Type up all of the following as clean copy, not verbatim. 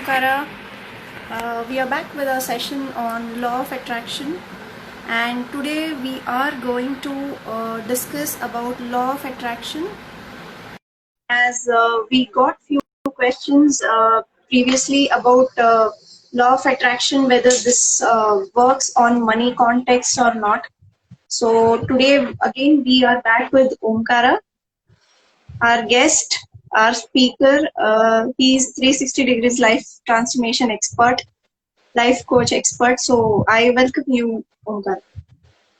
Omkara. We are back with our session on law of attraction, and today we are going to discuss about law of attraction. As we got few questions previously about law of attraction, whether this works on money context or not. So today again we are back with Omkara, our guest, our speaker. He's 360 degrees life transformation expert, life coach expert. So I welcome you, Omkar.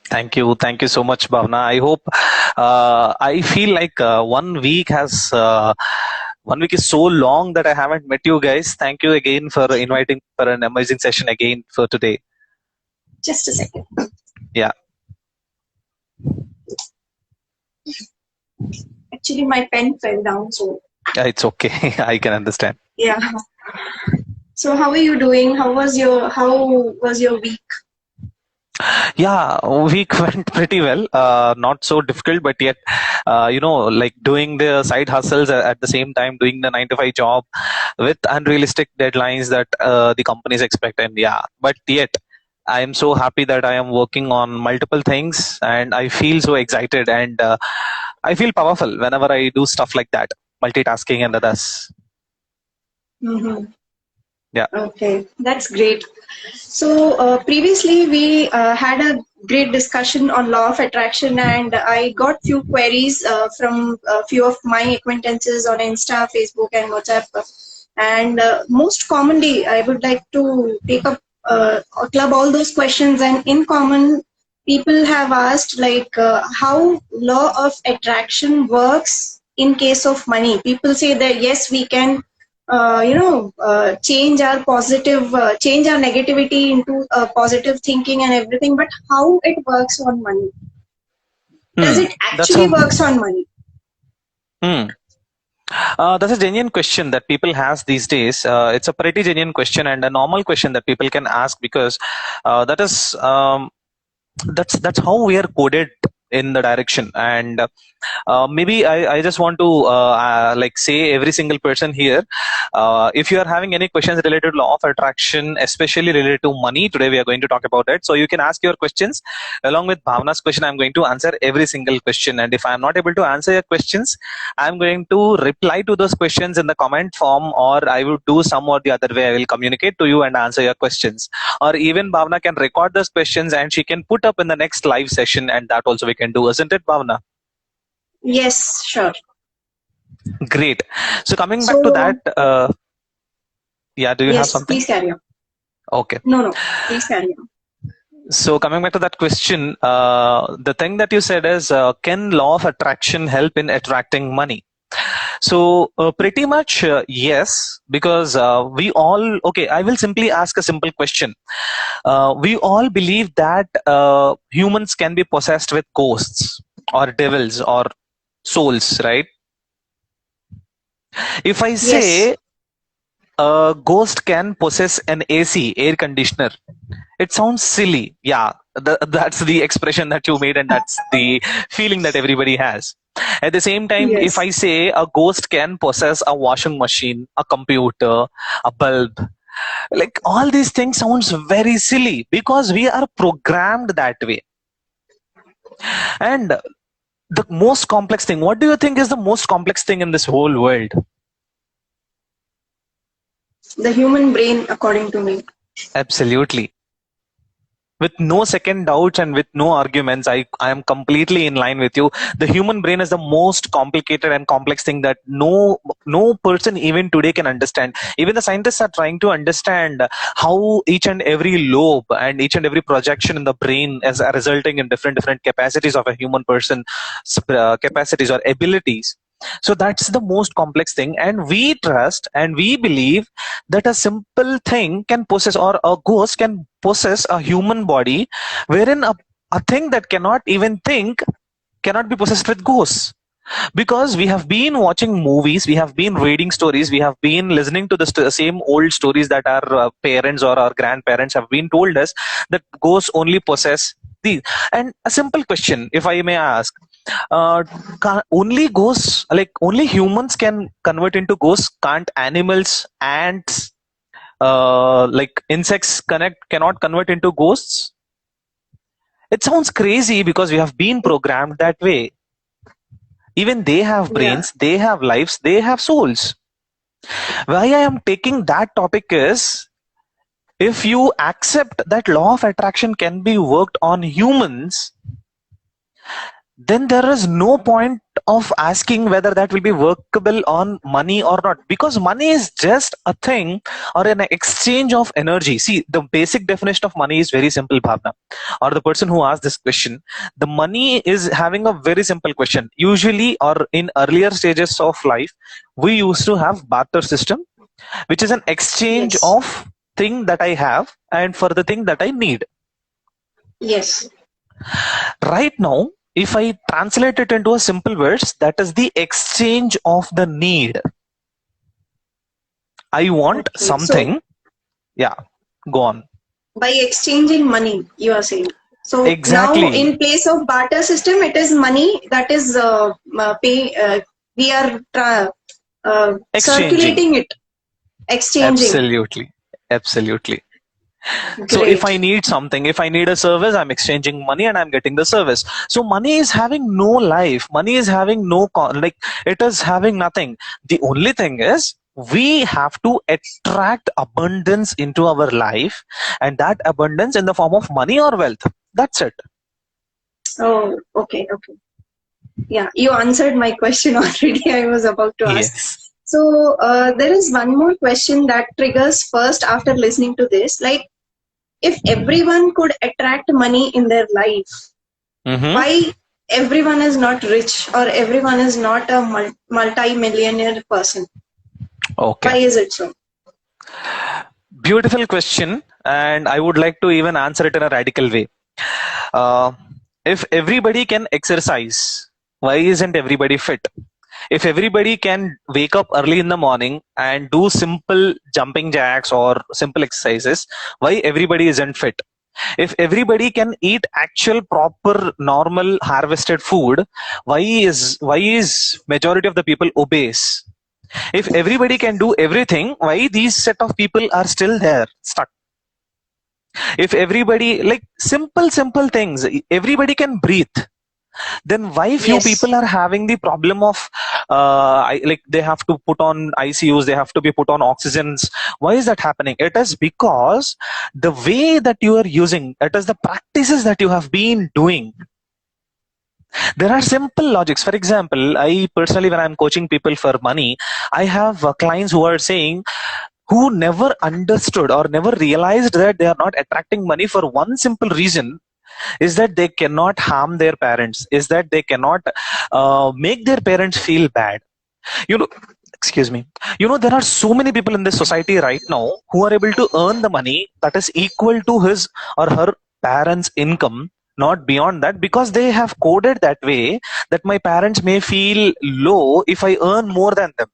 Thank you so much, Bhavna. I hope I feel like 1 week is so long that I haven't met you guys. Thank you again for inviting for an amazing session again for today. Just a second. Yeah. Actually, my pen fell down, so It's okay. I can understand. yeah. So how are you doing? How was your week? Yeah, week went pretty well. Not so difficult, but yet, like doing the side hustles at the same time, doing the 9 to 5 job with unrealistic deadlines that the companies expect. And yeah, but yet, I am so happy that I am working on multiple things, and I feel so excited, and I feel powerful whenever I do stuff like that, multitasking and others. Mm-hmm. Yeah. Okay, that's great. So previously we had a great discussion on law of attraction, and I got few queries from a few of my acquaintances on Insta, Facebook, and WhatsApp. And most commonly, I would like to take up or club all those questions. And in common, people have asked like how law of attraction works in case of money. People say that yes, we can change our positive, change our negativity into positive thinking and everything. But how it works on money? Does it actually works on money? That's a genuine question that people has these days. It's a pretty genuine question and a normal question that people can ask because that's how we are coded in the direction. And maybe I just want to like say every single person here, if you are having any questions related to law of attraction, especially related to money, today we are going to talk about it. So you can ask your questions along with Bhavna's question. I'm going to answer every single question, and if I'm not able to answer your questions, I'm going to reply to those questions in the comment form, or I will do some or the other way. I will communicate to you and answer your questions, or even Bhavna can record those questions and she can put up in the next live session, and that also we can do, isn't it, Bhavna? Yes, sure. Great. So coming back to that, yeah, do you have something? Please carry on. Okay. No, please carry on. So coming back to that question, the thing that you said is, can law of attraction help in attracting money? So pretty much yes, because we all, okay, I will simply ask a simple question. We all believe that humans can be possessed with ghosts or devils or souls, right? If I say a ghost can possess an AC, air conditioner, it sounds silly. Yeah, that's the expression that you made, and that's the feeling that everybody has. At the same time, if I say a ghost can possess a washing machine, a computer, a bulb, like all these things sounds very silly because we are programmed that way. And the most complex thing, what do you think is the most complex thing in this whole world? The human brain, according to me. Absolutely. With no second doubts and with no arguments, I am completely in line with you. The human brain is the most complicated and complex thing that no person even today can understand. Even the scientists are trying to understand how each and every lobe and each and every projection in the brain is resulting in different capacities of a human person, capacities or abilities. So that's the most complex thing, and we trust and we believe that a simple thing can possess, or a ghost can possess a human body, wherein a thing that cannot even think cannot be possessed with ghosts. Because we have been watching movies, we have been reading stories, we have been listening to the same old stories that our parents or our grandparents have been told us, that ghosts only possess these. And a simple question, if I may ask, only ghosts, like only humans can convert into ghosts? Can't animals, ants, like insects cannot convert into ghosts? It sounds crazy because we have been programmed that way. Even they have Yeah. brains, they have lives, they have souls. Why I am taking that topic is, if you accept that law of attraction can be worked on humans, then there is no point of asking whether that will be workable on money or not, because money is just a thing or an exchange of energy. See, the basic definition of money is very simple, Bhavna, or the person who asked this question. The money is having a very simple question. Usually, or in earlier stages of life, we used to have barter system, which is an exchange Yes. of thing that I have and for the thing that I need. Yes. Right now, if I translate it into a simple words, that is the exchange of the need. I want Okay. something. Yeah, go on. By exchanging money, you are saying. So now, Exactly. in place of barter system, it is money that is we are Exchanging. circulating it, exchanging. Absolutely. So if I need something, if I need a service, I'm exchanging money and I'm getting the service. So money is having no life. Money is having no like, it is having nothing. The only thing is, we have to attract abundance into our life, and that abundance in the form of money or wealth. That's it. Oh, okay. Yeah, you answered my question already. I was about to ask. Yes. So there is one more question that triggers first after listening to this. Like, if everyone could attract money in their life, why everyone is not rich or everyone is not a multi-millionaire person? Okay. Why is it so? Beautiful question, and I would like to even answer it in a radical way. If everybody can exercise, why isn't everybody fit? If everybody can wake up early in the morning and do simple jumping jacks or simple exercises, why everybody isn't fit? If everybody can eat actual proper normal harvested food, why is majority of the people obese? If everybody can do everything, why these set of people are still there stuck? If everybody, like, simple things, everybody can breathe, then why few people are having the problem of like, they have to put on ICUs, they have to be put on oxygens? Why is that happening? It is because the way that you are using it is the practices that you have been doing. There are simple logics. For example, I personally, when I'm coaching people for money, I have clients who are saying, who never understood or never realized that they are not attracting money for one simple reason, is that they cannot harm their parents, is that they cannot make their parents feel bad. Excuse me, there are so many people in this society right now who are able to earn the money that is equal to his or her parents' income, not beyond that, because they have coded that way that my parents may feel low if I earn more than them.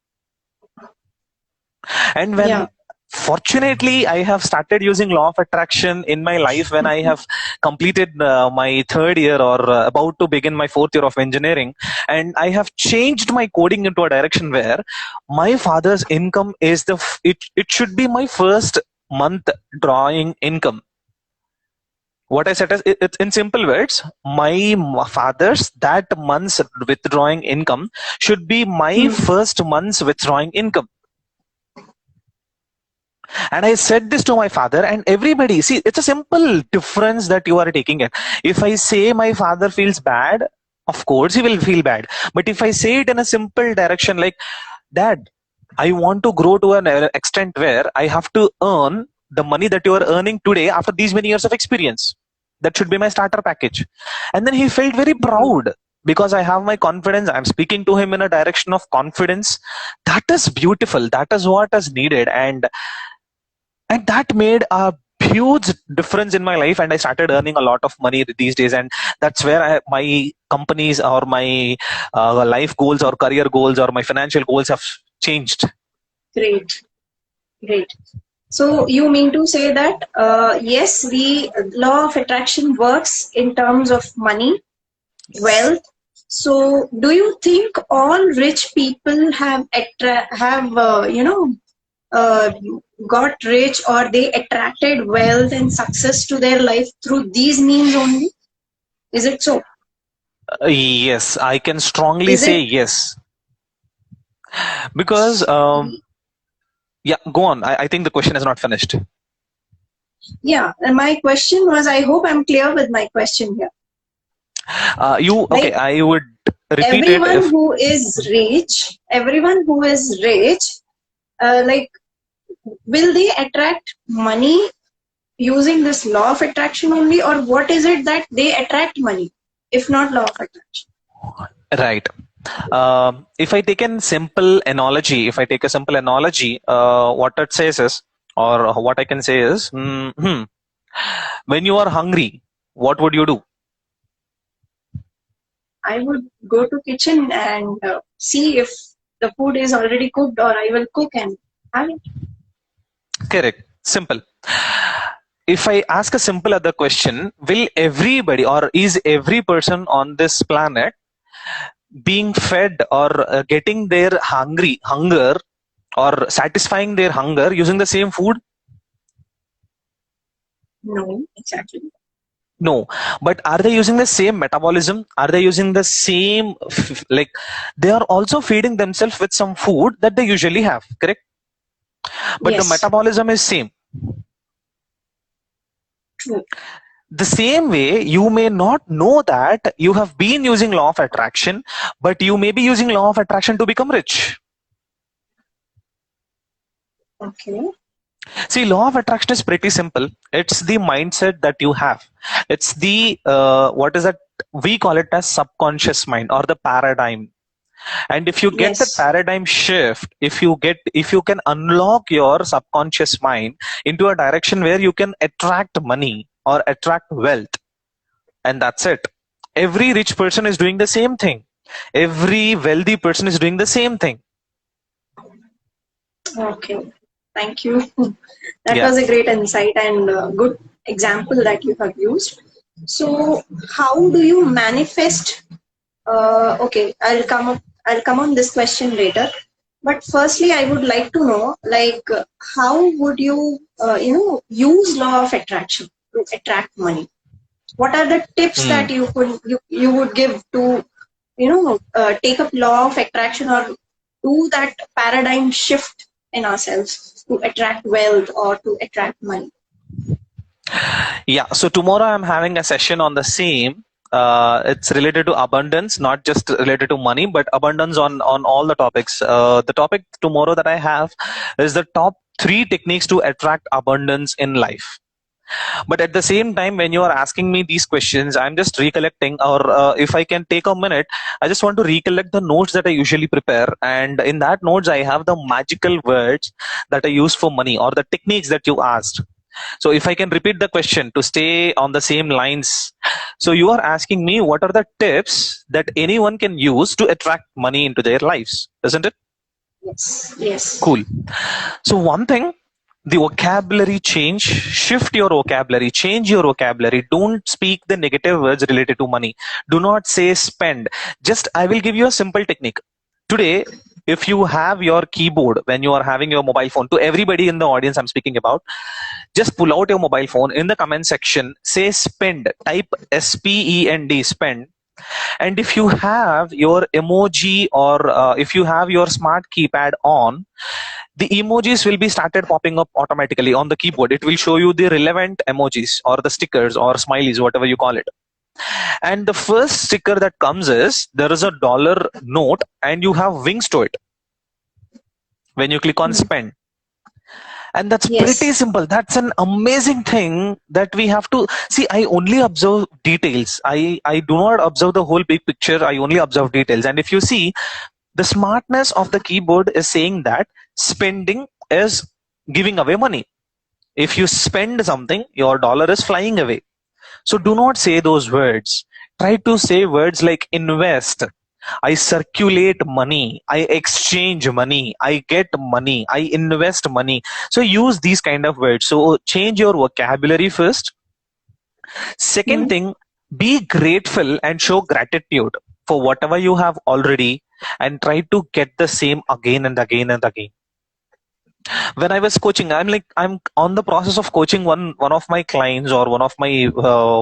And when fortunately I have started using law of attraction in my life, when I have completed my third year or about to begin my fourth year of engineering, and I have changed my coding into a direction where my father's income is it should be my first month drawing income. What I said is, it's in simple words, my father's that month's withdrawing income should be my first month's withdrawing income. And I said this to my father, and everybody, see, it's a simple difference that you are taking it. If I say my father feels bad, of course he will feel bad. But if I say it in a simple direction, like, Dad, I want to grow to an extent where I have to earn the money that you are earning today after these many years of experience. That should be my starter package. And then he felt very proud because I have my confidence. I'm speaking to him in a direction of confidence. That is beautiful. That is what is needed. And that made a huge difference in my life, and I started earning a lot of money these days, and that's where my companies or my life goals or career goals or my financial goals have changed. Great. So you mean to say that yes, the law of attraction works in terms of money, wealth. So do you think all rich people have uh, got rich or they attracted wealth and success to their life through these means only? Is it so? Yes, I can strongly Is say it? yes. Because, yeah, go on. I think the question is not finished. Yeah, and my question was, I hope I'm clear with my question here. Okay, Like I would repeat it everyone if, who is rich, like, will they attract money using this law of attraction only, or what is it that they attract money, if not law of attraction? right. If I take a simple analogy, what it says is, or what I can say is, when you are hungry, what would you do? I would go to kitchen and see if the food is already cooked, or I will cook and have it. Correct. Simple. If I ask a simple other question, will everybody or is every person on this planet being fed or getting their hunger or satisfying their hunger using the same food? No, exactly. No. But are they using the same metabolism? Are they using the same, like, they are also feeding themselves with some food that they usually have, correct? But the Yes, metabolism is same. true. The same way, you may not know that you have been using law of attraction, but you may be using law of attraction to become rich. Okay. See, law of attraction is pretty simple. It's the mindset that you have. It's the what is that? We call it as subconscious mind or the paradigm. And if you get that Yes. paradigm shift, if you can unlock your subconscious mind into a direction where you can attract money or attract wealth, and that's it. Every rich person is doing the same thing. Every wealthy person is doing the same thing. Okay. Thank you. That Yeah. was a great insight and good example that you have used. So, how do you manifest? Okay, I'll come on this question later. But firstly, I would like to know, like, how would you, use law of attraction to attract money? What are the tips that Hmm. you would give to, take up law of attraction or do that paradigm shift in ourselves to attract wealth or to attract money? Yeah. So tomorrow I'm having a session on the same. It's related to abundance, not just related to money, but abundance on all the topics. The topic tomorrow that I have is the top three techniques to attract abundance in life. But at the same time, when you are asking me these questions, I'm just recollecting, or if I can take a minute, I just want to recollect the notes that I usually prepare. And in that notes, I have the magical words that I use for money or the techniques that you asked. So if I can repeat the question to stay on the same lines. So you are asking me what are the tips that anyone can use to attract money into their lives, isn't it? Yes, yes. Cool. So one thing, the vocabulary change, shift your vocabulary, change your vocabulary. Don't speak the negative words related to money. Do not say spend. Just, I will give you a simple technique. Today, if you have your keyboard when you are having your mobile phone, to everybody in the audience I'm speaking about, just pull out your mobile phone in the comment section, say spend, type spend, spend. And if you have your emoji or if you have your smart keypad on, the emojis will be started popping up automatically on the keyboard. It will show you the relevant emojis or the stickers or smileys, whatever you call it. And the first sticker that comes is there is a dollar note and you have wings to it when you click on Hmm. spend. And that's pretty Yes. simple. That's an amazing thing that we have to see. I only observe details. I do not observe the whole big picture. I only observe details. And if you see, the smartness of the keyboard is saying that spending is giving away money. If you spend something, your dollar is flying away. So do not say those words. Try to say words like invest. I circulate money. I exchange money. I get money. I invest money. So use these kind of words. So change your vocabulary first. Second Hmm. thing, be grateful and show gratitude for whatever you have already and try to get the same again and again and again. When I was coaching, I'm on the process of coaching one of my clients or one of my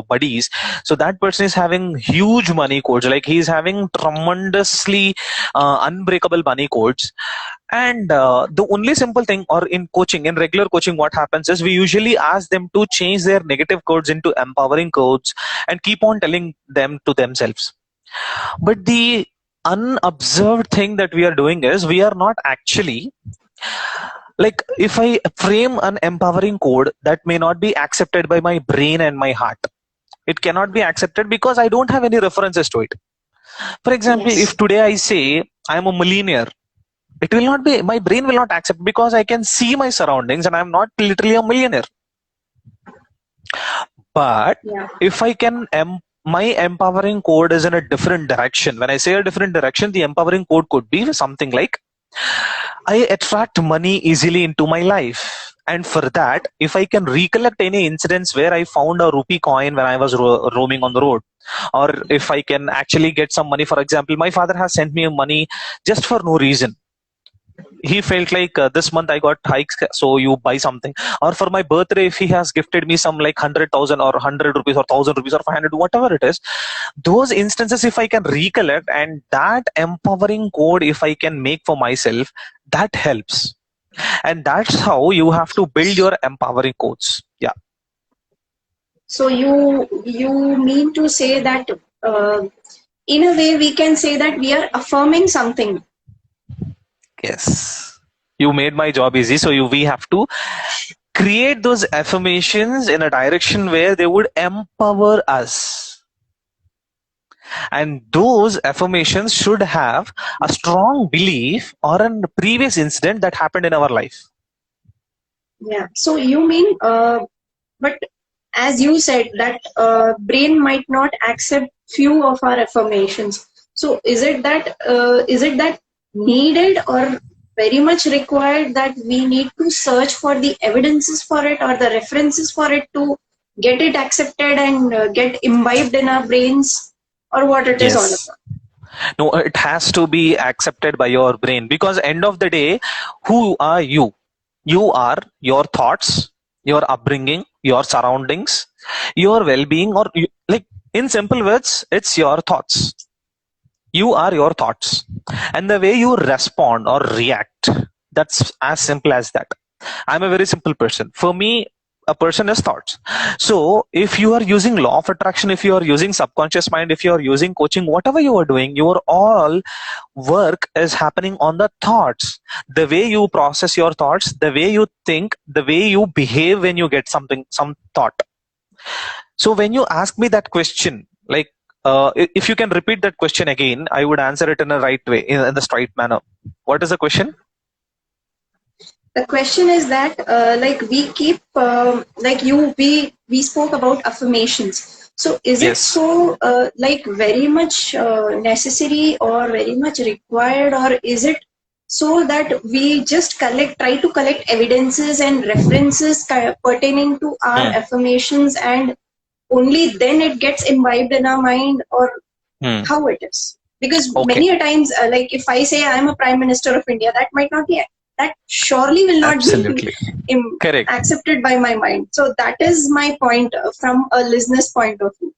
buddies. So that person is having huge money codes, like he's having tremendously unbreakable money codes. And the only simple thing, or in coaching, in regular coaching, what happens is we usually ask them to change their negative codes into empowering codes and keep on telling them to themselves. But the unobserved thing that we are doing is we are not actually, like, if I frame an empowering code that may not be accepted by my brain and my heart, it cannot be accepted because I don't have any references to it. For example, if Yes. today I say I am a millionaire, it will not be, my brain will not accept, because I can see my surroundings and I'm not literally a millionaire. But Yeah. if I can my empowering code is in a different direction. When I say a different direction, the empowering code could be something like, I attract money easily into my life. And for that, if I can recollect any incidents where I found a rupee coin when I was roaming on the road, or if I can actually get some money, for example, my father has sent me money just for no reason. He felt like, this month I got hikes, so you buy something. Or for my birthday, if he has gifted me some like 100,000 or 100 rupees or 1,000 rupees or 500, whatever it is, those instances, if I can recollect, and that empowering code, if I can make for myself, that helps. And that's how you have to build your empowering codes. Yeah. So you mean to say that in a way we can say that we are affirming something. Yes. You made my job easy. So we have to create those affirmations in a direction where they would empower us. And those affirmations should have a strong belief or a previous incident that happened in our life. Yeah. So you mean, but as you said that brain might not accept few of our affirmations. So is it that needed or very much required that we need to search for the evidences for it or the references for it to get it accepted and get imbibed in our brains, or what it is all Yes. about? No, it has to be accepted by your brain, because end of the day, who are you? You are your thoughts, your upbringing, your surroundings, your well-being, or like, in simple words, it's your thoughts. You are your thoughts, and the way you respond or react, that's as simple as that. I'm a very simple person. For me, a person is thoughts. So if you are using law of attraction, if you are using subconscious mind, if you are using coaching, whatever you are doing, your all work is happening on the thoughts. The way you process your thoughts, the way you think, the way you behave when you get something, some thought. So when you ask me that question, like, if you can repeat that question again, I would answer it in a right way, in the straight manner. What is the question? The question is that like we keep like we spoke about affirmations. So is it Yes. so like very much necessary or very much required, or is it so that we just try to collect evidences and references pertaining to our Hmm. affirmations, and only then it gets imbibed in our mind, or Hmm. how it is? Because Okay. many a times, like if I say I'm a prime minister of India, that might not be, that surely will not be Absolutely. Correct. accepted by my mind. So that is my point from a listener's point of view.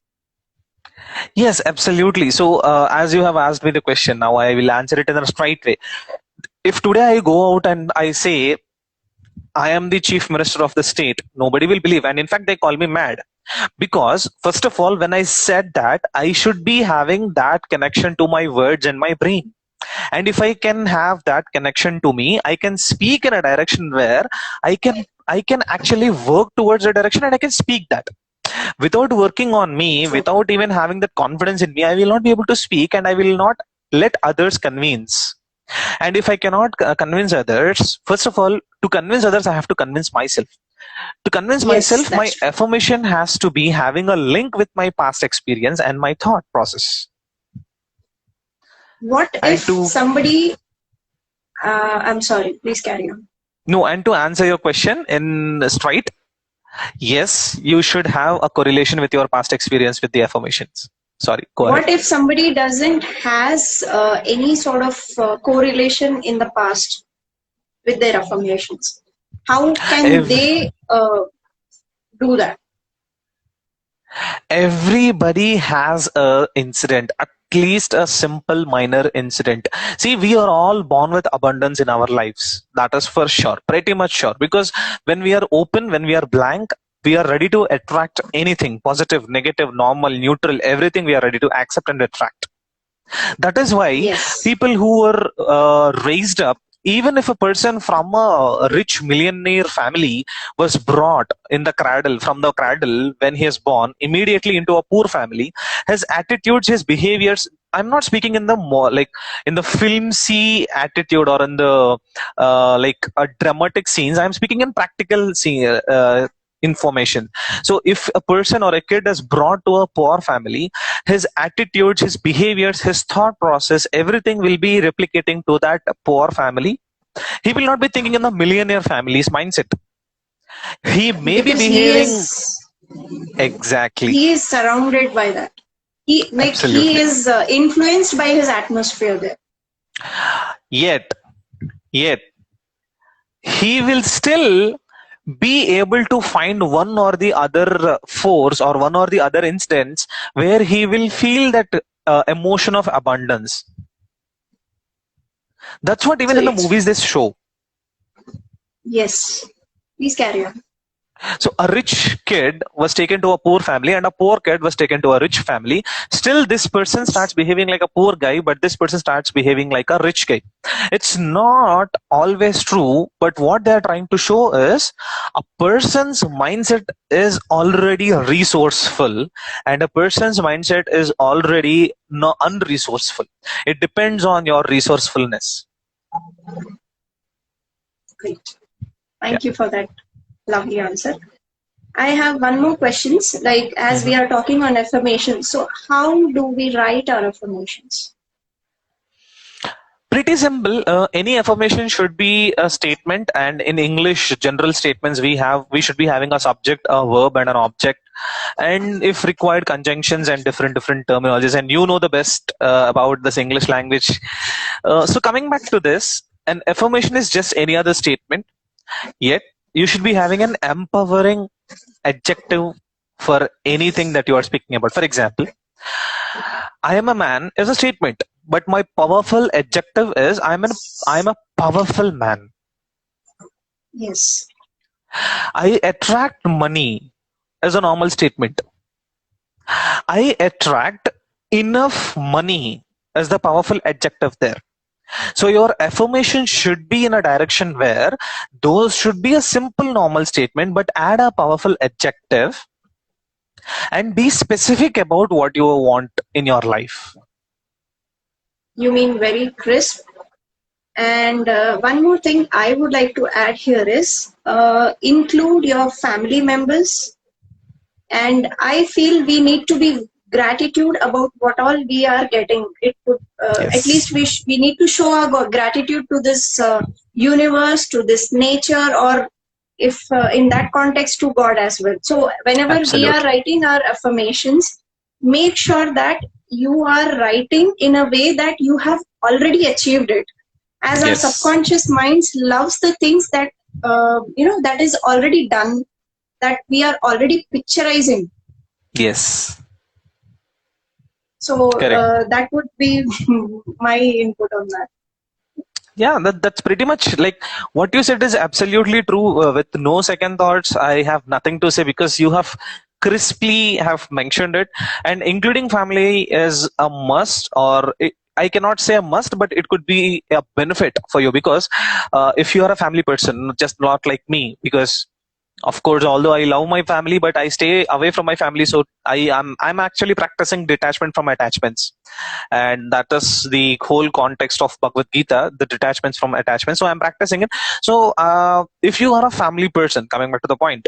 Yes, absolutely. So, as you have asked me the question, now I will answer it in a straight way. If today I go out and I say, I am the chief minister of the state, nobody will believe. And in fact, they call me mad. Because, first of all, when I said that, I should be having that connection to my words and my brain. And if I can have that connection to me, I can speak in a direction where I can actually work towards a direction, and I can speak that. Without working on me, True. without even having that confidence in me, I will not be able to speak, and I will not let others convince. And if I cannot convince others, first of all, to convince others, I have to convince myself. To convince Yes, myself, my that's true. affirmation has to be having a link with my past experience and my thought process. What if And to somebody? I'm sorry. Please carry on. no, and to answer your question in straight, yes, you should have a correlation with your past experience with the affirmations. Sorry, go ahead. What if somebody doesn't has any sort of correlation in the past with their affirmations? How can Ev- they do that? Everybody has a incident, at least a simple minor incident. See, we are all born with abundance in our lives. That is for sure, pretty much sure. Because when we are open, when we are blank, we are ready to attract anything positive, negative, normal, neutral, everything we are ready to accept and attract. That is why Yes. people who were raised up, even if a person from a rich millionaire family was brought in the cradle, from the cradle when he is born, immediately into a poor family, his attitudes, his behaviors. I'm not speaking in the more like in the filmy attitude or in the like dramatic scenes. I'm speaking in practical information. So if a person or a kid is brought to a poor family, his attitudes, his behaviors, his thought process, everything will be replicating to that poor family. He will not be thinking in the millionaire family's mindset. He may be Because behaving exactly, he is surrounded by that. He absolutely. is influenced by his atmosphere there. Yet, yet, he will still be able to find one or the other force or one or the other instance where he will feel that emotion of abundance. That's what So even in the it's movies they show. yes. Please carry on. So a rich kid was taken to a poor family and a poor kid was taken to a rich family. Still, this person starts behaving like a poor guy, but this person starts behaving like a rich guy. It's not always true, but what they're trying to show is a person's mindset is already resourceful and a person's mindset is already no unresourceful. It depends on your resourcefulness. Great. Yeah. Thank you for that lovely answer. I have one more questions. Like as we Mhm. are talking on affirmations, so how do we write our affirmations? Pretty simple. Any affirmation should be a statement, and in English, general statements we should be having a subject, a verb, and an object, and if required, conjunctions and different terminologies. And you know the best about this English language. So coming back to this, an affirmation is just any other statement. Yet you should be having an empowering adjective for anything that you are speaking about. For example, I am a man is a statement, but my powerful adjective is I'm a powerful man. Yes. I attract money as a normal statement. I attract enough money as the powerful adjective there. So your affirmation should be in a direction where those should be a simple normal statement, but add a powerful adjective and be specific about what you want in your life. You mean very crisp. And one more thing I would like to add here is include your family members. And I feel we need to be gratitude about what all we are getting. It could at Yes, least we need to show our gratitude to this universe, to this nature, or if in that context to God as well. So whenever we are absolutely. writing our affirmations, make sure that you are writing in a way that you have already achieved it, as our Yes, subconscious minds loves the things that that is already done, that we are already picturizing. yes, So correct. that would be my input on that. Yeah, that's pretty much like what you said is absolutely true. With no second thoughts, I have nothing to say because you have crisply have mentioned it, and including family is a must, or I cannot say a must, but it could be a benefit for you because if you are a family person, just not like me, because of course, although I love my family, but I stay away from my family, so I'm actually practicing detachment from attachments, and that is the whole context of Bhagavad Gita, the detachments from attachments. So I'm practicing it. So if you are a family person, coming back to the point,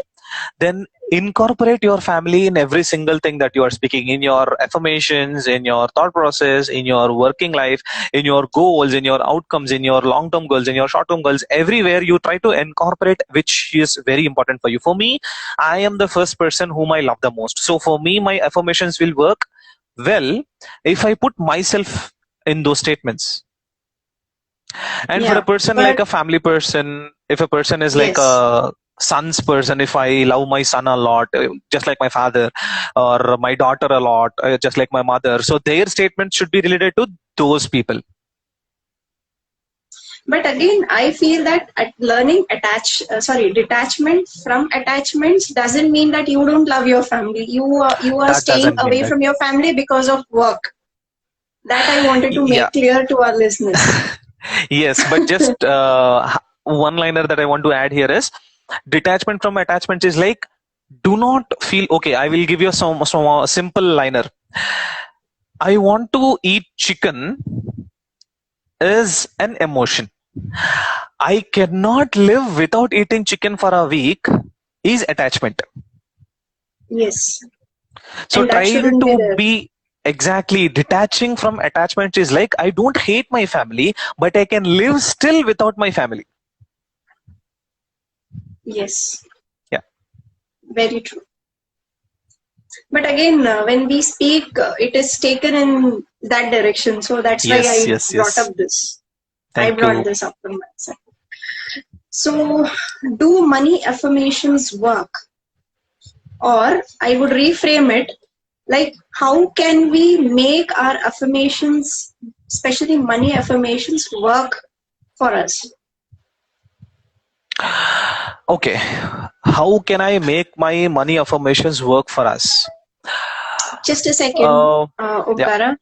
then incorporate your family in every single thing that you are speaking, in your affirmations, in your thought process, in your working life, in your goals, in your outcomes, in your long term goals, in your short term goals. Everywhere you try to incorporate which is very important for you. For me, I am the first person whom I love the most, so for me my affirmations will work well if I put myself in those statements. And for a Yeah, person like but a family person, if a person is like yes, a son's person, if I love my son a lot, just like my father, or my daughter a lot, just like my mother, so their statement should be related to those people. but again, I feel that learning detachment from attachments doesn't mean that you don't love your family. You are That staying doesn't mean away that. from your family because of work. That I wanted to Yeah. make clear to our listeners. Yes, but just one liner that I want to add here is detachment from attachment is like, do not feel okay. I will give you some simple liner. I want to eat chicken is an emotion. I cannot live without eating chicken for a week is attachment. Yes, So and that try shouldn't be to there. be exactly detaching from attachment is like, I don't hate my family, but I can live still without my family. Yes, Yeah. very true. But again, when we speak, it is taken in that direction. So that's why Yes, I yes, brought yes. up this. I Thank brought you. this up from myself. So, do money affirmations work? Or I would reframe it like, how can we make our affirmations, especially money affirmations, work for us? Okay. How can I make my money affirmations work for us? Just a second, Uh, yeah. Omkara.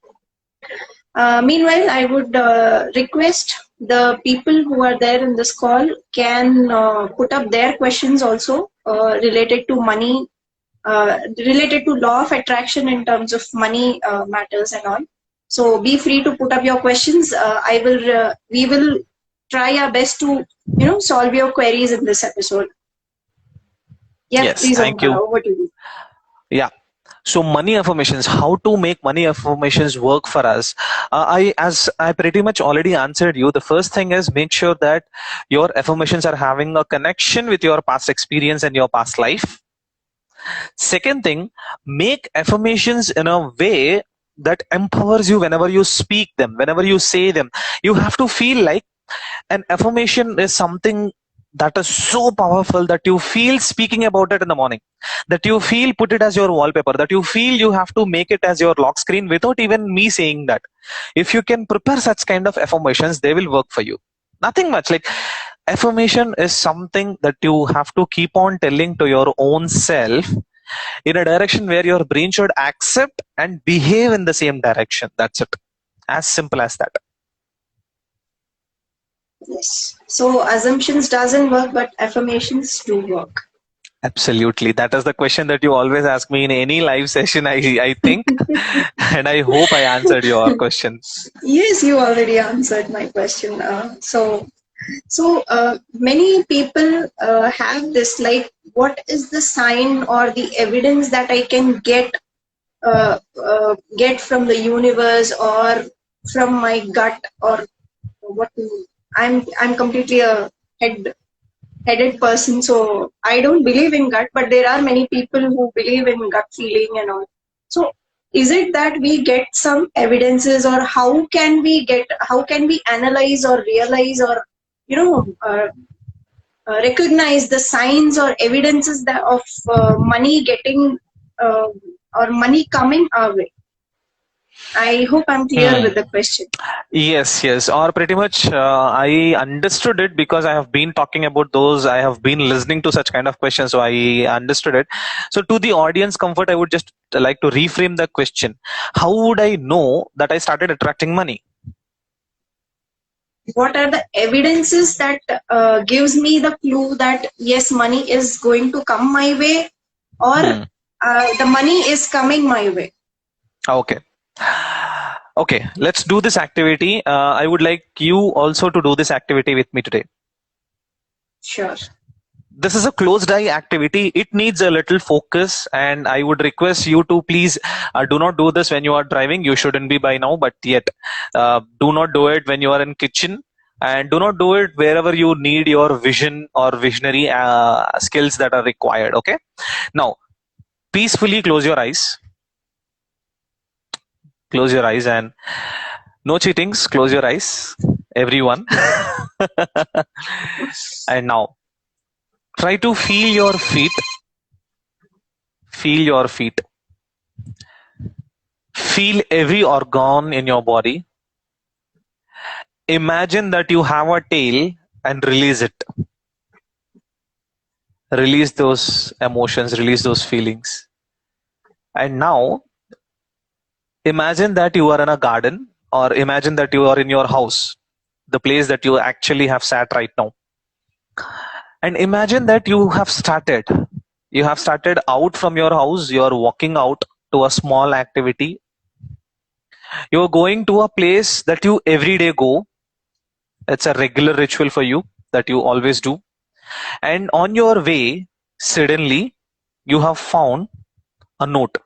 Meanwhile, I would request the people who are there in this call can put up their questions also related to money, related to law of attraction in terms of money matters and all. So be free to put up your questions. We will try our best to solve your queries in this episode. Yeah, Yes. please, Thank Omkara, you. over to you. Yeah. So money affirmations, how to make money affirmations work for us? As I pretty much already answered you, the first thing is make sure that your affirmations are having a connection with your past experience and your past life. Second thing, make affirmations in a way that empowers you whenever you speak them, whenever you say them. You have to feel like an affirmation is something that is so powerful that you feel speaking about it in the morning, that you feel put it as your wallpaper, that you feel you have to make it as your lock screen without even me saying that. If you can prepare such kind of affirmations, they will work for you. Nothing much, like affirmation is something that you have to keep on telling to your own self in a direction where your brain should accept and behave in the same direction. That's it, as simple as that. Yes. So assumptions doesn't work, but affirmations do work. Absolutely. That is the question that you always ask me in any live session, I think. And I hope I answered your question. Yes, you already answered my question. So many people have this like, what is the sign or the evidence that I can get from the universe or from my gut or what? I'm completely a headed person, so I don't believe in gut, but there are many people who believe in gut feeling and all. So is it that we get some evidences, or how can we analyze or realize or you know uh, recognize the signs or evidences that of money getting uh, or money coming our way? I hope I'm clear with Hmm. the question. Yes, yes. Or pretty much, I understood it because I have been talking about those. I have been listening to such kind of questions, so I understood it. So, to the audience comfort, I would just like to reframe the question. How would I know that I started attracting money? What are the evidences that gives me the clue that yes, money is going to come my way, or Hmm. the money is coming my way? Okay. Okay, let's do this activity. I would like you also to do this activity with me today. Sure. This is a closed eye activity. It needs a little focus, and I would request you to please do not do this when you are driving. You shouldn't be by now, but yet do not do it when you are in kitchen, and do not do it wherever you need your vision or visionary skills that are required. Okay, now peacefully close your eyes. Close your eyes and no cheatings. Close your eyes. everyone. And now, try to feel your feet. Feel your feet. Feel every organ in your body. Imagine that you have a tail and release it. Release those emotions, release those feelings. And now, imagine that you are in a garden, or imagine that you are in your house, the place that you actually have sat right now. And imagine that you have started. You have started out from your house, you are walking out to a small activity. You are going to a place that you every day go. It's a regular ritual for you that you always do. And on your way, suddenly, you have found a note,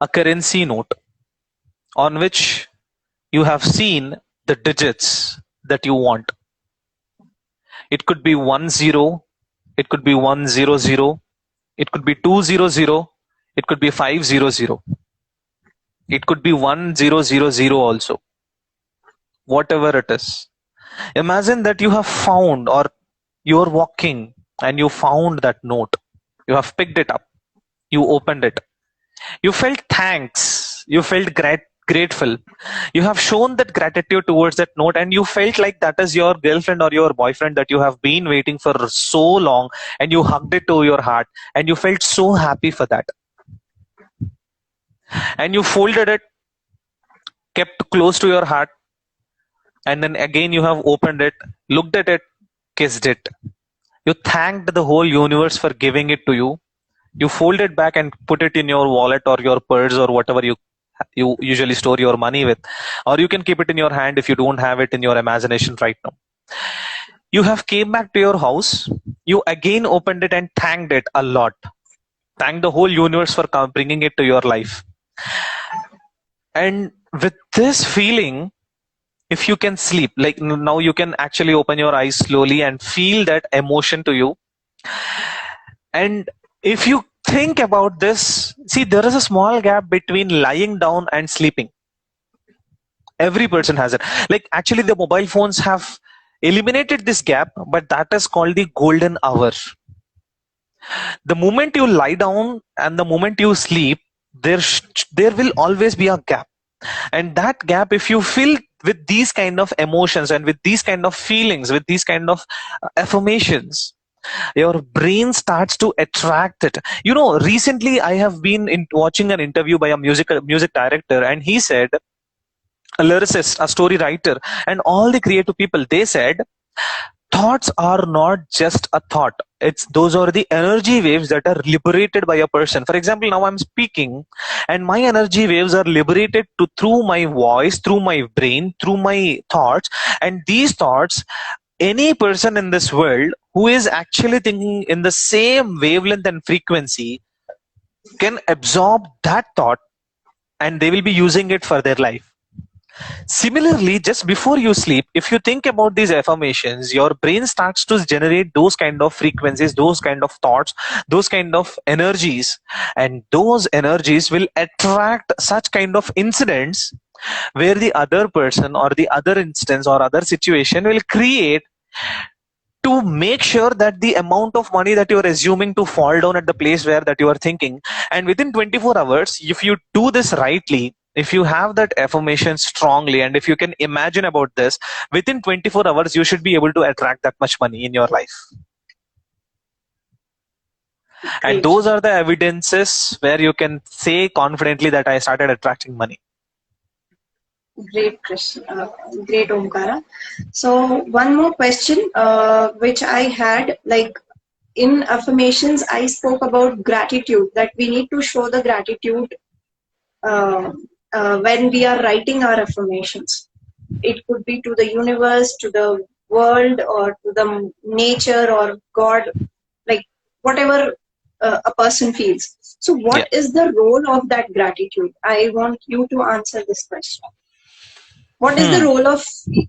a currency note, on which you have seen the digits that you want. It could be 10, it could be 100, it could be 200, it could be 500, it could be 1000 also, whatever it is. Imagine that you have found, or you are walking and you found that note. You have picked it up, you opened it, you felt thanks, you felt grateful, you have shown that gratitude towards that note, and you felt like that is your girlfriend or your boyfriend that you have been waiting for so long, and you hugged it to your heart, and you felt so happy for that, and you folded it, kept close to your heart, and then again you have opened it, looked at it, kissed it. You thanked the whole universe for giving it to you. You fold it back and put it in your wallet or your purse or whatever you usually store your money with, or you can keep it in your hand if you don't have it in your imagination right now. You have came back to your house, you again opened it and thanked it a lot, thanked the whole universe for bringing it to your life. And with this feeling, if you can sleep, like now you can actually open your eyes slowly and feel that emotion to you. And if you think about this, see, there is a small gap between lying down and sleeping. Every person has it. Like actually the mobile phones have eliminated this gap, but that is called the golden hour. The moment you lie down and the moment you sleep, there will always be a gap. And that gap, if you fill with these kind of emotions and with these kind of feelings, with these kind of affirmations, your brain starts to attract it. You know, recently I have been watching an interview by a music director, and he said, a lyricist, a story writer, and all the creative people, they said thoughts are not just a thought. Those are the energy waves that are liberated by a person. For example, now I'm speaking and my energy waves are liberated through my voice, through my brain, through my thoughts. And these thoughts, any person in this world who is actually thinking in the same wavelength and frequency can absorb that thought, and they will be using it for their life. Similarly, just before you sleep, if you think about these affirmations, your brain starts to generate those kind of frequencies, those kind of thoughts, those kind of energies, and those energies will attract such kind of incidents where the other person or the other instance or other situation will create to make sure that the amount of money that you are assuming to fall down at the place where that you are thinking, and within 24 hours, if you do this rightly, if you have that affirmation strongly, and if you can imagine about this, within 24 hours you should be able to attract that much money in your life. Great. And those are the evidences where you can say confidently that I started attracting money. Great, great, Omkara. So one more question which I had, like in affirmations, I spoke about gratitude, that we need to show the gratitude when we are writing our affirmations. It could be to the universe, to the world, or to the nature or God, like whatever a person feels. So what is the role of that gratitude? I want you to answer this question. What is the role of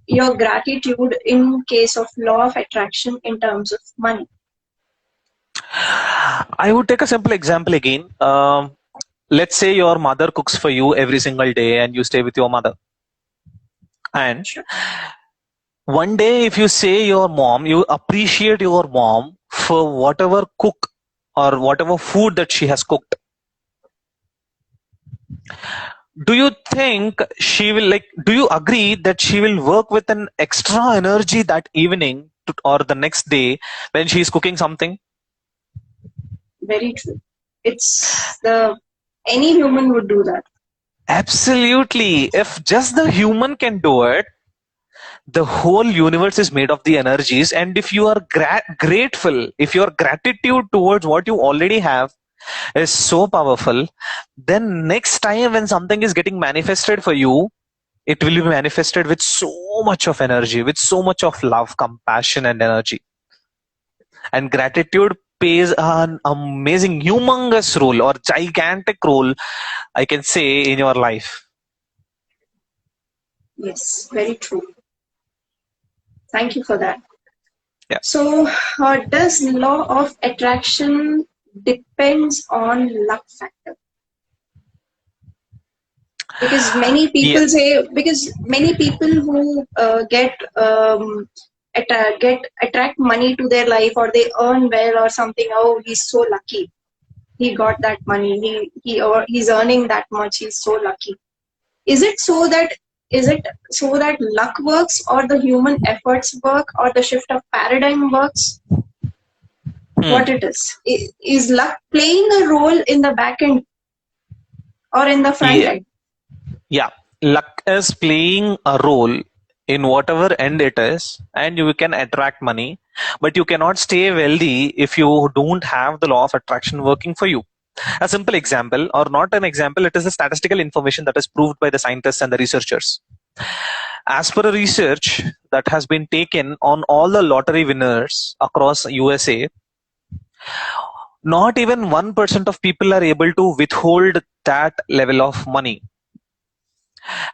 your gratitude in case of law of attraction in terms of money? I would take a simple example again. Let's say your mother cooks for you every single day and you stay with your mother. And Sure. one day, if you say your mom, you appreciate your mom for whatever cook or whatever food that she has cooked. Do you think she will like? Do you agree that she will work with an extra energy that evening or the next day when she is cooking something? Very true. It's the any human would do that. Absolutely. If just the human can do it, the whole universe is made of the energies. And if you are grateful, if your gratitude towards what you already have is so powerful, then next time when something is getting manifested for you, it will be manifested with so much of energy, with so much of love, compassion, and energy. And gratitude plays an amazing, humongous role or gigantic role, I can say, in your life. Yes, very true. Thank you for that. Yeah. So, does law of attraction depends on luck factor? Because many Yeah. people say, because many people who attract money to their life, or they earn well or something. Oh, he's so lucky. He got that money. He's earning that much. He's so lucky. Is it so that luck works, or the human efforts work, or the shift of paradigm works? What Hmm. it is? Is luck playing a role in the back end or in the front Yeah. end? Yeah. Luck is playing a role in whatever end it is, and you can attract money, but you cannot stay wealthy if you don't have the law of attraction working for you. A simple example, or not an example, it is a statistical information that is proved by the scientists and the researchers. As per a research that has been taken on all the lottery winners across USA, not even 1% of people are able to withhold that level of money.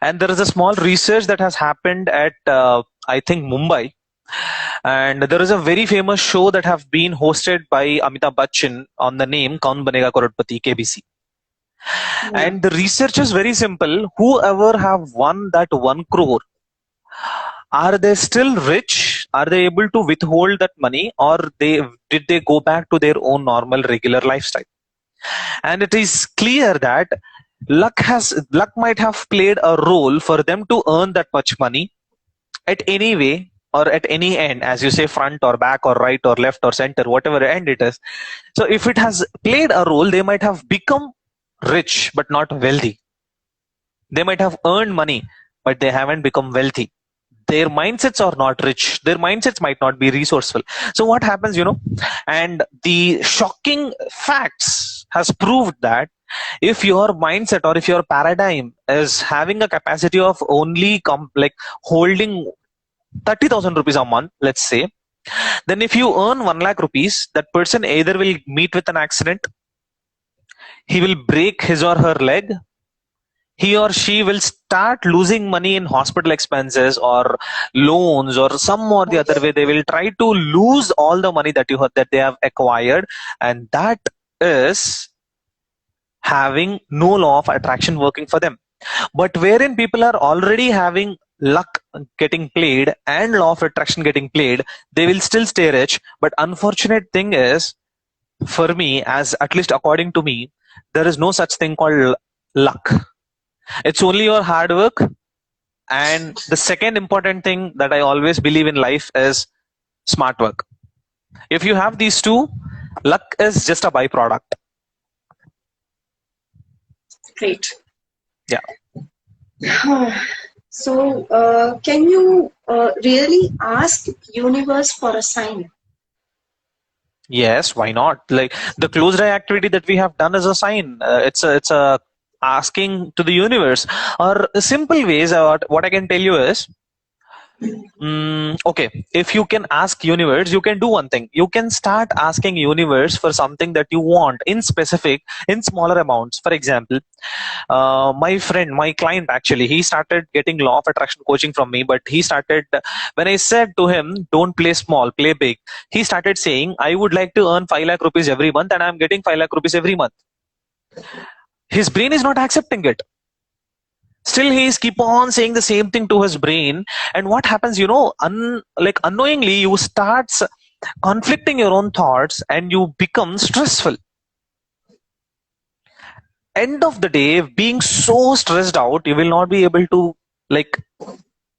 And there is a small research that has happened at, I think, Mumbai. And there is a very famous show that have been hosted by Amitabh Bachchan on the name Kaun Banega Crorepati, KBC. Yeah. And the research is very simple. Whoever have won that 1 crore, are they still rich? Are they able to withhold that money, or did they go back to their own normal regular lifestyle? And it is clear that luck might have played a role for them to earn that much money at any way or at any end, as you say, front or back or right or left or center, whatever end it is. So if it has played a role, they might have become rich but not wealthy. They might have earned money, but they haven't become wealthy. Their mindsets are not rich. Their mindsets might not be resourceful. So what happens, and the shocking facts has proved that if your mindset or if your paradigm is having a capacity of only like holding 30,000 rupees a month, let's say, then if you earn 1 lakh rupees, that person either will meet with an accident, he will break his or her leg, he or she will start losing money in hospital expenses or loans or some or the other way. They will try to lose all the money that they have acquired, and that is having no law of attraction working for them. But wherein people are already having luck getting played and law of attraction getting played, they will still stay rich. But unfortunate thing is, for me, as at least according to me, there is no such thing called luck. It's only your hard work. And the second important thing that I always believe in life is smart work. If you have these two, luck is just a byproduct. Great. Yeah. So, can you really ask universe for a sign? Yes, why not? Like the closed eye activity that we have done is a sign. It's a asking to the universe. Or simple ways. What I can tell you is, okay, if you can ask universe, you can do one thing. You can start asking universe for something that you want in specific, in smaller amounts. For example, my client, actually, he started getting law of attraction coaching from me, but he started, when I said to him, don't play small, play big, he started saying, I would like to earn 5 lakh rupees every month, and I'm getting 5 lakh rupees every month. His brain is not accepting it. Still he is keep on saying the same thing to his brain. And what happens, you know, like unknowingly you start conflicting your own thoughts and you become stressful. End of the day, being so stressed out, you will not be able to like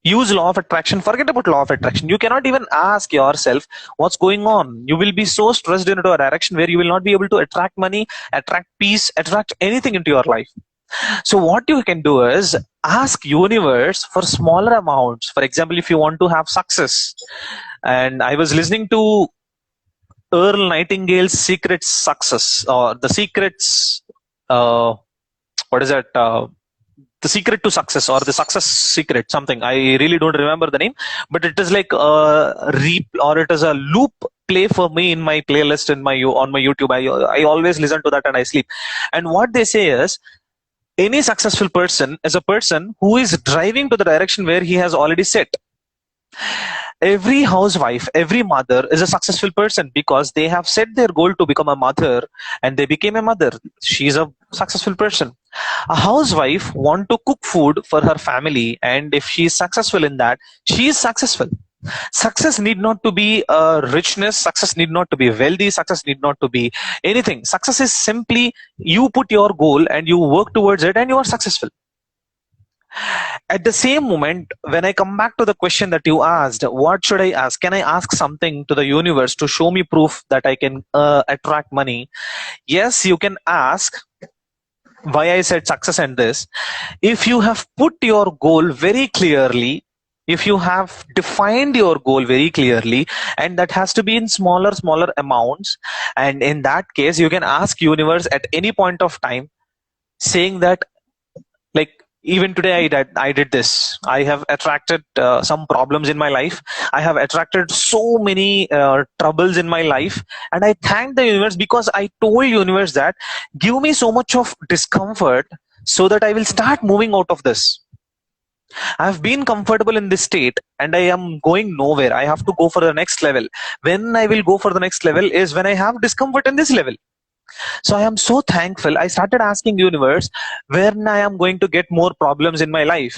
use law of attraction. Forget about law of attraction. You cannot even ask yourself what's going on. You will be so stressed into a direction where you will not be able to attract money, attract peace, attract anything into your life. So what you can do is ask universe for smaller amounts. For example, if you want to have success, and I was listening to Earl Nightingale's Secret Success, or the secrets, what is that? The secret to success, or the success secret, something. I really don't remember the name, but it is like a or it is a loop play for me in my playlist in my on my YouTube. I always listen to that and I sleep. And what they say is, any successful person is a person who is driving to the direction where he has already set. Every housewife, every mother is a successful person because they have set their goal to become a mother and they became a mother. She is a successful person. A housewife want to cook food for her family, and if she is successful in that, she is successful. Success need not to be richness, success need not to be wealthy, success need not to be anything. Success is simply you put your goal and you work towards it and you are successful. At the same moment, when I come back to the question that you asked, what should I ask? Can I ask something to the universe to show me proof that I can attract money? Yes, you can ask. Why I said success and this, if you have put your goal very clearly, if you have defined your goal very clearly, and that has to be in smaller amounts, and in that case you can ask universe at any point of time, saying that, like, even today I did this. I have attracted some problems in my life. I have attracted so many troubles in my life, and I thank the universe because I told universe that give me so much of discomfort so that I will start moving out of this. I have been comfortable in this state and I am going nowhere. I have to go for the next level. When I will go for the next level is when I have discomfort in this level. So I am so thankful. I started asking universe, when I am going to get more problems in my life?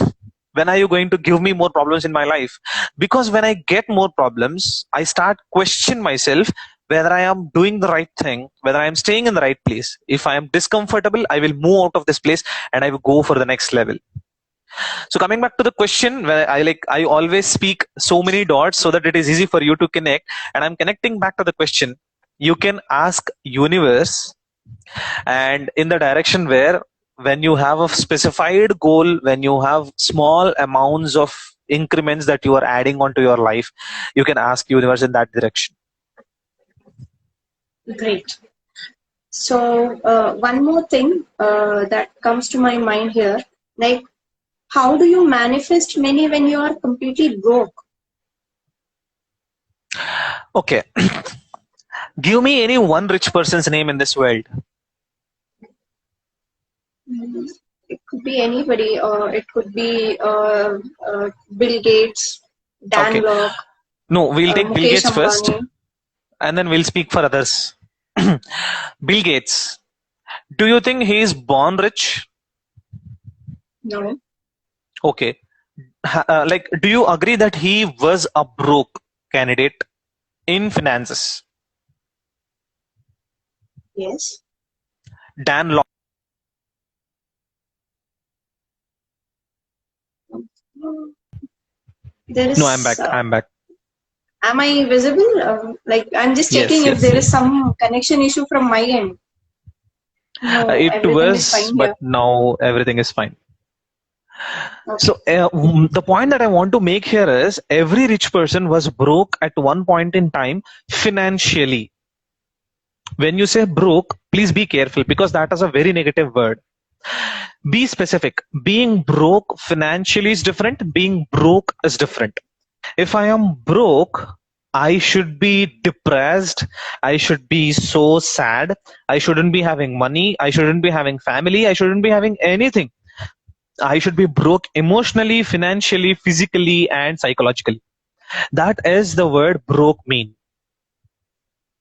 When are you going to give me more problems in my life? Because when I get more problems, I start question myself whether I am doing the right thing, whether I am staying in the right place. If I am discomfortable, I will move out of this place and I will go for the next level. So coming back to the question, where I always speak so many dots so that it is easy for you to connect, and I'm connecting back to the question. You can ask universe, and in the direction where when you have a specified goal, when you have small amounts of increments that you are adding onto your life, you can ask universe in that direction. Great. So one more thing that comes to my mind here, like, how do you manifest money when you are completely broke? Okay. Give me any one rich person's name in this world. It could be anybody, or it could be Bill Gates, Dan Okay. Lok. No, we'll take Bill Mukesh Gates first, Ambani. and then we'll speak for others. Bill Gates. Do you think he is born rich? No. Okay. Like, do you agree that he was a broke candidate in finances? Yes. Dan Lok. There is. No, I'm back. I'm back. Am I visible? Like, I'm just Yes, checking if yes. there is some connection issue from my end. No, It everything is was, fine but here. now everything is fine. Okay. So the point that I want to make here is every rich person was broke at one point in time financially. When you say broke, please be careful because that is a very negative word. Be specific. Being broke financially is different. Being broke is different. If I am broke, I should be depressed. I should be so sad. I shouldn't be having money. I shouldn't be having family. I shouldn't be having anything. I should be broke emotionally, financially, physically, and psychologically. That is the word broke mean.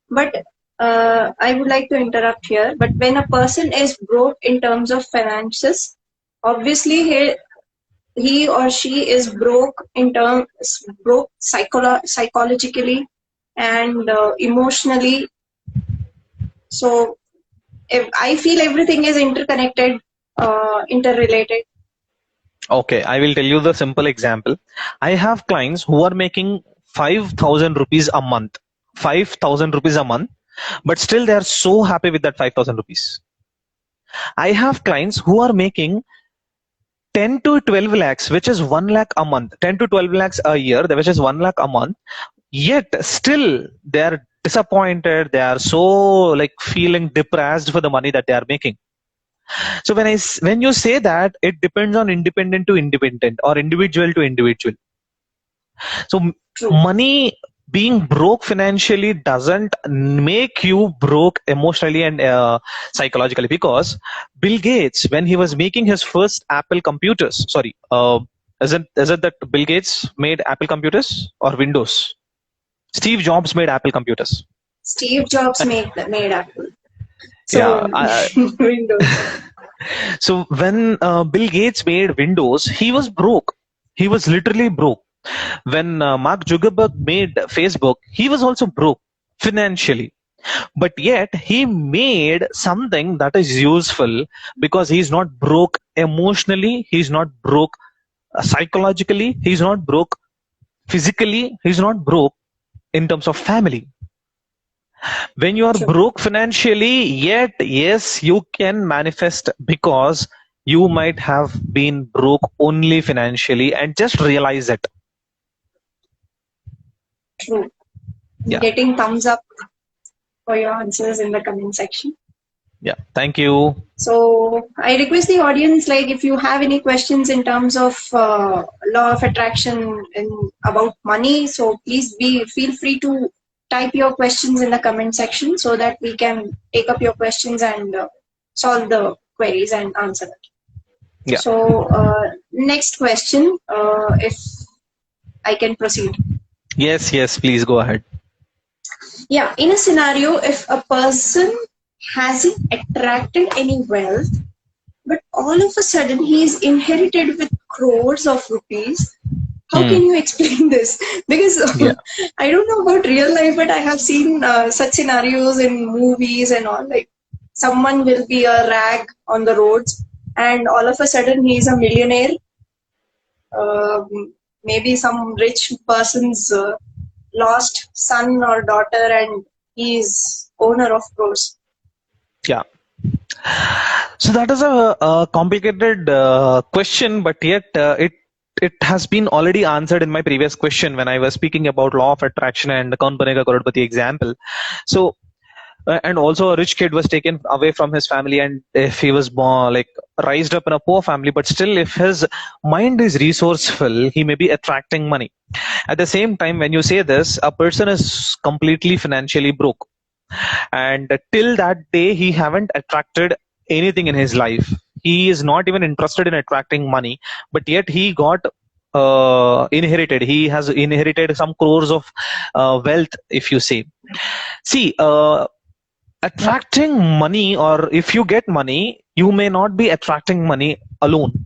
But I would like to interrupt here. But when a person is broke in terms of finances, obviously he or she is broke in terms, broke psychologically and emotionally. So if I feel everything is interconnected, interrelated. Okay, I will tell you the simple example. I have clients who are making 5,000 rupees a month. 5,000 rupees a month, but still they are so happy with that 5,000 rupees. I have clients who are making 10 to 12 lakhs, which is 1 lakh a month, 10 to 12 lakhs a year, which is 1 lakh a month. Yet still they are disappointed. They are so like feeling depressed for the money that they are making. So when you say that, it depends on independent to independent or individual to individual. So True. money being broke financially doesn't make you broke emotionally and psychologically, because Bill Gates, when he was making his first Apple computers, sorry, is it that Bill Gates made Apple computers or Windows? Steve Jobs made Apple computers. Steve Jobs made Apple. So Yeah, Windows. So when Bill Gates made Windows, he was broke. He was literally broke. When Mark Zuckerberg made Facebook, he was also broke financially. But yet he made something that is useful, because he's not broke emotionally, he's not broke psychologically, he's not broke physically, he's not broke in terms of family. When you are True. broke financially, yet yes, you can manifest, because you might have been broke only financially and just realize it. True. Yeah. Getting thumbs up for your answers in the comment section. Yeah, thank you. So I request the audience, like, if you have any questions in terms of law of attraction and about money, so please feel free to type your questions in the comment section so that we can take up your questions and solve the queries and answer it. Yeah. So next question, if I can proceed. Yes, please go ahead. Yeah, in a scenario, if a person hasn't attracted any wealth, but all of a sudden he is inherited with crores of rupees, how can you explain this? Because Yeah. I don't know about real life, but I have seen such scenarios in movies and all. Like, someone will be a rag on the roads, and all of a sudden he's a millionaire. Maybe some rich person's lost son or daughter, and he's owner of crores. Yeah. So that is a complicated question, but yet it has been already answered in my previous question when I was speaspeaking about law of attraction and Kaun Banega Crorepati example. So and also a rich kid was taken away from his family, and if he was born like raised up in a poor family, but still if his mind is resourceful, he may be attracting money. At the same time, when you say this, a person is completely financially broke, and till that day he haven't attracted anything in his life. He is not even interested in attracting money, but yet he got inherited. He has inherited some crores of wealth, if you say. See, attracting money, or if you get money, you may not be attracting money alone.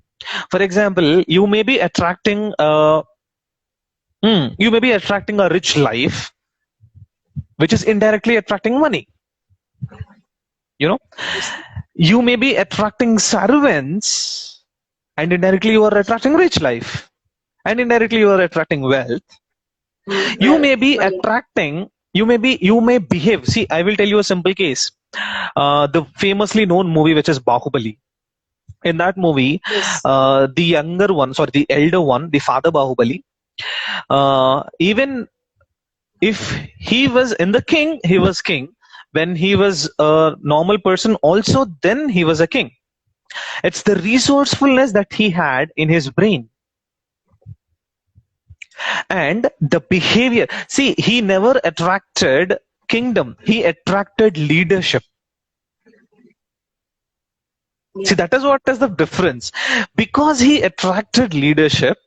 For example, you may be attracting a rich life, which is indirectly attracting money. You may be attracting servants, and indirectly you are attracting rich life, and indirectly you are attracting wealth. You may be attracting, you may behave. See, I will tell you a simple case. The famously known movie, which is Bahubali. In that movie, Yes. The elder one, the father Bahubali, even if he was king, he was king. When he was a normal person also, then he was a king. It's the resourcefulness that he had in his brain and the behavior. See, he never attracted kingdom, he attracted leadership. See, that is what is the difference. Because he attracted leadership,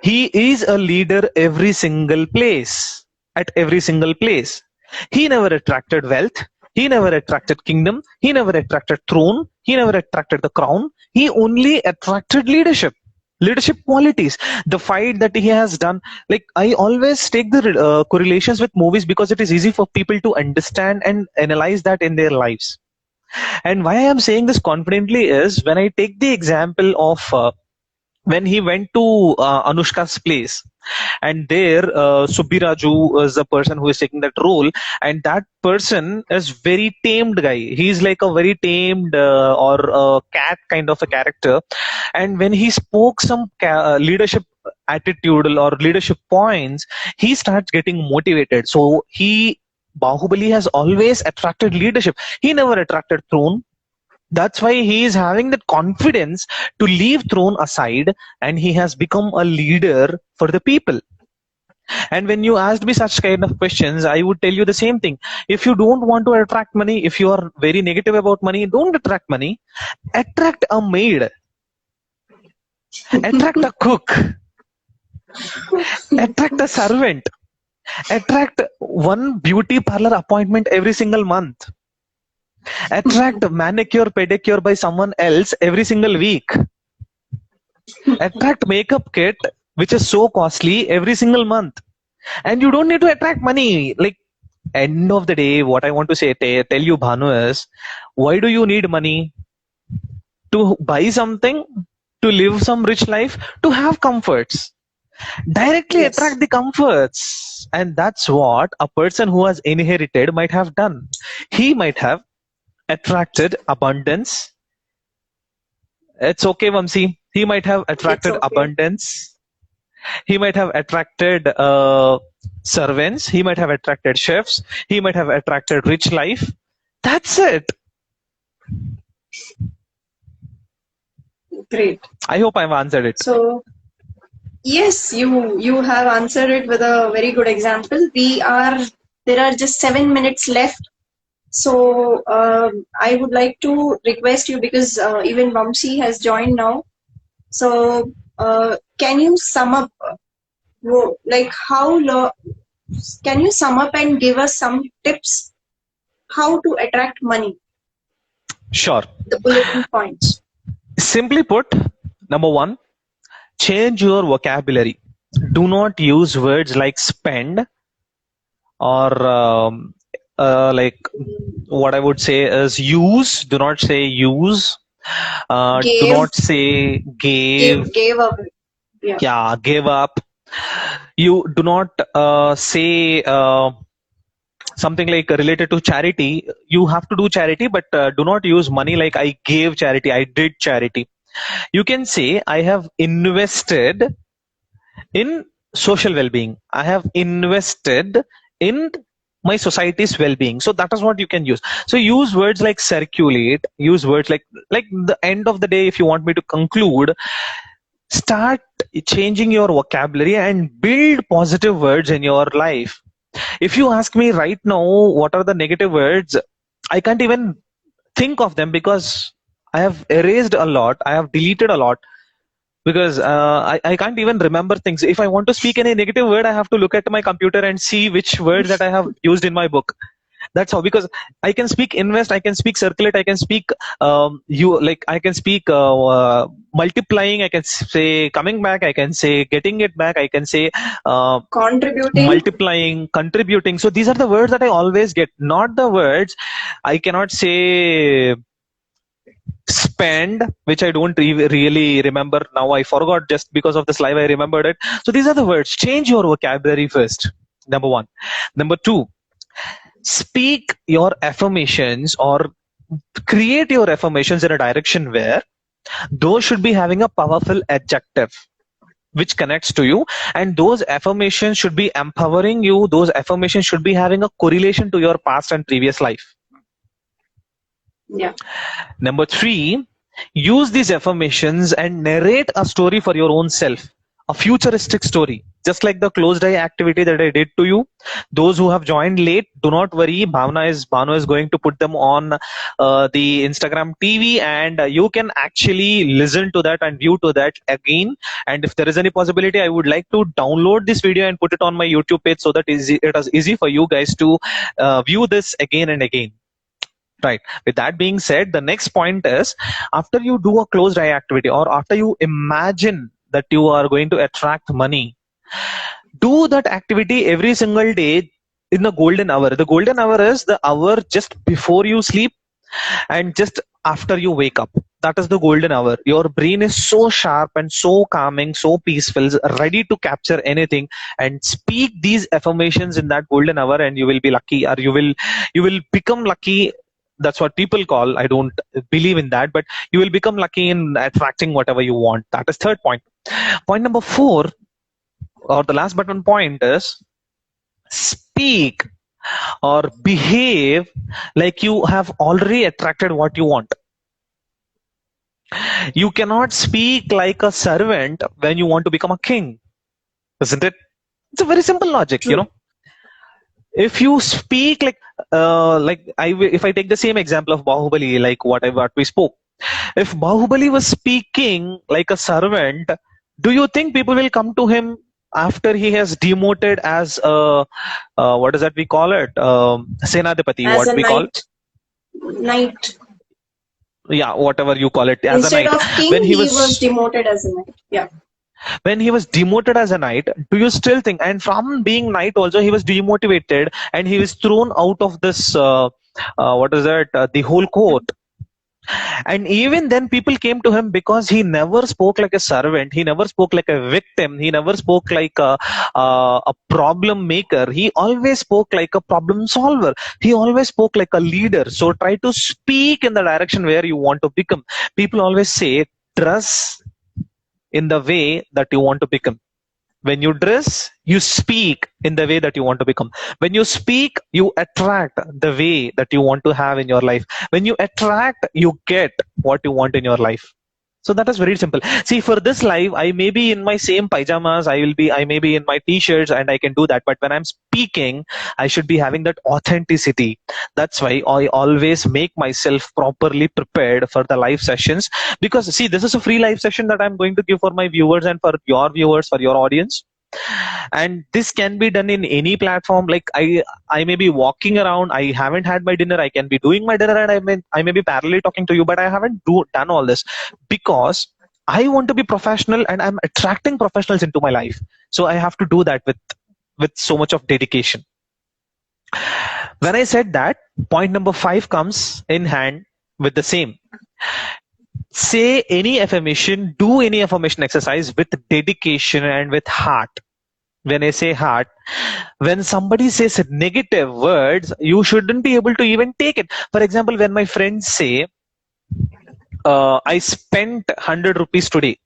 he is a leader every single place, at every single place. He never attracted wealth, he never attracted kingdom, he never attracted throne, he never attracted the crown, he only attracted leadership. leadership qualities, the fight that he has done. Like, I always take the correlations with movies because it is easy for people to understand and analyze that in their lives. And why I am saying this confidently is when I take the example of when he went to Anushka's place, and there Subbiraju is the person who is taking that role, and that person is very tamed guy. He's like a very tamed or a cat kind of a character, and when he spoke some leadership attitudinal or leadership points, he starts getting motivated. So Bahubali has always attracted leadership. He never attracted throne. That's why he is having that confidence to leave throne aside, and he has become a leader for the people. And when you asked me such kind of questions, I would tell you the same thing. If you don't want to attract money, if you are very negative about money, don't attract money. Attract a maid, attract a cook, attract a servant, attract one beauty parlor appointment every single month, attract manicure pedicure by someone else every single week, attract makeup kit which is so costly every single month. And you don't need to attract money. Like, end of the day, what I want to say, tell you, Bhanu, is why do you need money? To buy something, to live some rich life, to have comforts. Directly Yes. attract the comforts. And that's what a person who has inherited might have done. He might have attracted abundance. It's okay, Vamsi. He might have attracted okay. abundance. He might have attracted servants. He might have attracted chefs. He might have attracted rich life. That's it. Great. I hope I've answered it. So, yes, you have answered it with a very good example. There are just 7 minutes left. So I would like to request you, because even Vamsi has joined now. So can you sum up, like can you sum up and give us some tips how to attract money? Sure. The bulletin points. Simply put, number one, change your vocabulary. Do not use words like spend or like what I would say is use. Do not say use. Do not say gave up. Yeah, give up. You do not say something like related to charity. You have to do charity, but do not use money like I gave charity, I did charity. You can say I have invested in social well-being. I have invested in my society's well-being. So that is what you can use. So use words like circulate, use words like the end of the day, if you want me to conclude, start changing your vocabulary and build positive words in your life. If you ask me right now what are the negative words, I can't even think of them because I have erased a lot, I have deleted a lot, because I can't even remember things. If I want to speak any negative word, I have to look at my computer and see which words that I have used in my book. That's how, because I can speak invest, I can speak circulate, I can speak I can speak multiplying, I can say coming back, I can say getting it back, I can say contributing, multiplying, contributing. So these are the words that I always get, not the words I cannot say spend, which I don't really remember now. I forgot just because of this live, I remembered it. So these are the words. Change your vocabulary first. Number one. Number two, speak your affirmations or create your affirmations in a direction where those should be having a powerful adjective which connects to you, and those affirmations should be empowering you. Those affirmations should be having a correlation to your past and previous life. Yeah. Number three, use these affirmations and narrate a story for your own self, a futuristic story, just like the closed eye activity that I did to you. Those who have joined late, do not worry. Bhanu is going to put them on the Instagram TV, and you can actually listen to that and view to that again. And if there is any possibility, I would like to download this video and put it on my YouTube page so that it is easy for you guys to view this again and again. Right. With that being said, the next point is, after you do a closed eye activity or after you imagine that you are going to attract money, do that activity every single day in the golden hour. The golden hour is the hour just before you sleep and just after you wake up. That is the golden hour. Your brain is so sharp and so calming, so peaceful, ready to capture anything, and speak these affirmations in that golden hour, and you will be lucky, or you will become lucky. That's what people call. I don't believe in that, but you will become lucky in attracting whatever you want. That is third point. Point number 4, or the last button point, is speak or behave like you have already attracted what you want. You cannot speak like a servant when you want to become a king, isn't it? It's a very simple logic, True. If you speak if I take the same example of Bahubali, like what we spoke, if Bahubali was speaking like a servant, do you think people will come to him after he has demoted as what is that we call it, Senadipati, As what a we call it? knight. Yeah, whatever you call it, as Instead a knight. of king, When he was demoted as a knight. Yeah. when he was demoted as a knight, do you still think, and from being knight also he was demotivated and he was thrown out of this what is that, the whole court, and even then people came to him because he never spoke like a servant, he never spoke like a victim, he never spoke like a problem maker, he always spoke like a problem solver, he always spoke like a leader. So try to speak in the direction where you want to become. People always say dress in the way that you want to become. When you dress, you speak in the way that you want to become. When you speak, you attract the way that you want to have in your life. When you attract, you get what you want in your life. So that is very simple. See, for this live, I may be in my same pajamas, I may be in my t-shirts, and I can do that. But when I'm speaking, I should be having that authenticity. That's why I always make myself properly prepared for the live sessions. Because see, this is a free live session that I'm going to give for my viewers and for your viewers, for your audience. And this can be done in any platform. Like I may be walking around, I haven't had my dinner, I can be doing my dinner, and I may be parallelly talking to you, but I haven't done all this because I want to be professional and I'm attracting professionals into my life. So I have to do that with so much of dedication. When I said that, point number 5 comes in hand with the same. Say any affirmation, do any affirmation exercise with dedication and with heart. When I say heart, when somebody says negative words, you shouldn't be able to even take it. For example, when my friends say, I spent 100 rupees today,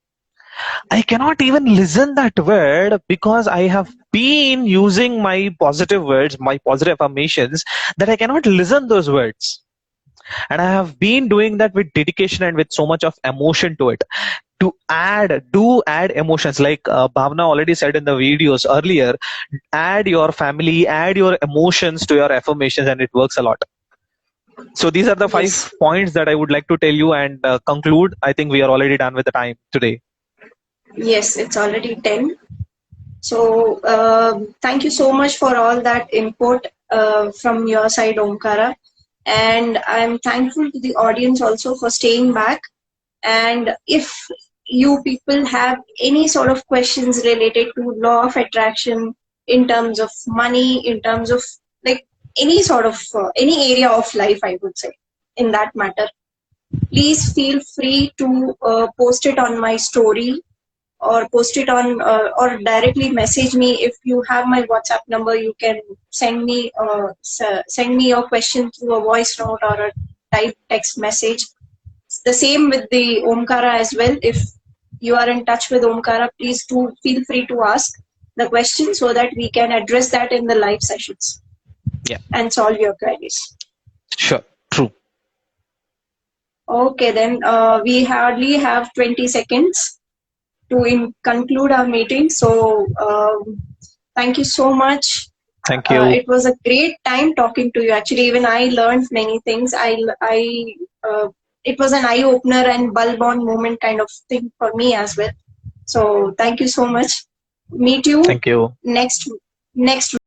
I cannot even listen that word because I have been using my positive words, my positive affirmations, that I cannot listen those words. And I have been doing that with dedication and with so much of emotion to it. Do add emotions, like Bhavna already said in the videos earlier. Add your family, add your emotions to your affirmations, and it works a lot. So these are the 5 points that I would like to tell you and conclude. I think we are already done with the time today. Yes, it's already 10. So thank you so much for all that input from your side, Omkara. And I'm thankful to the audience also for staying back. And if you people have any sort of questions related to law of attraction in terms of money, in terms of like any sort of any area of life, I would say, in that matter, please feel free to post it on my story, or post it on or directly message me. If you have my WhatsApp number, you can send me your question through a voice note or a type text message. The same with the Omkara as well. If you are in touch with Omkara, please do feel free to ask the question so that we can address that in the live sessions. Yeah. And solve your queries. Sure. True. Okay, then we hardly have 20 seconds to conclude our meeting. So thank you so much. Thank you. It was a great time talking to you. Actually, even I learned many things. It was an eye opener and bulb on moment kind of thing for me as well. So thank you so much. Meet you. Thank you. Next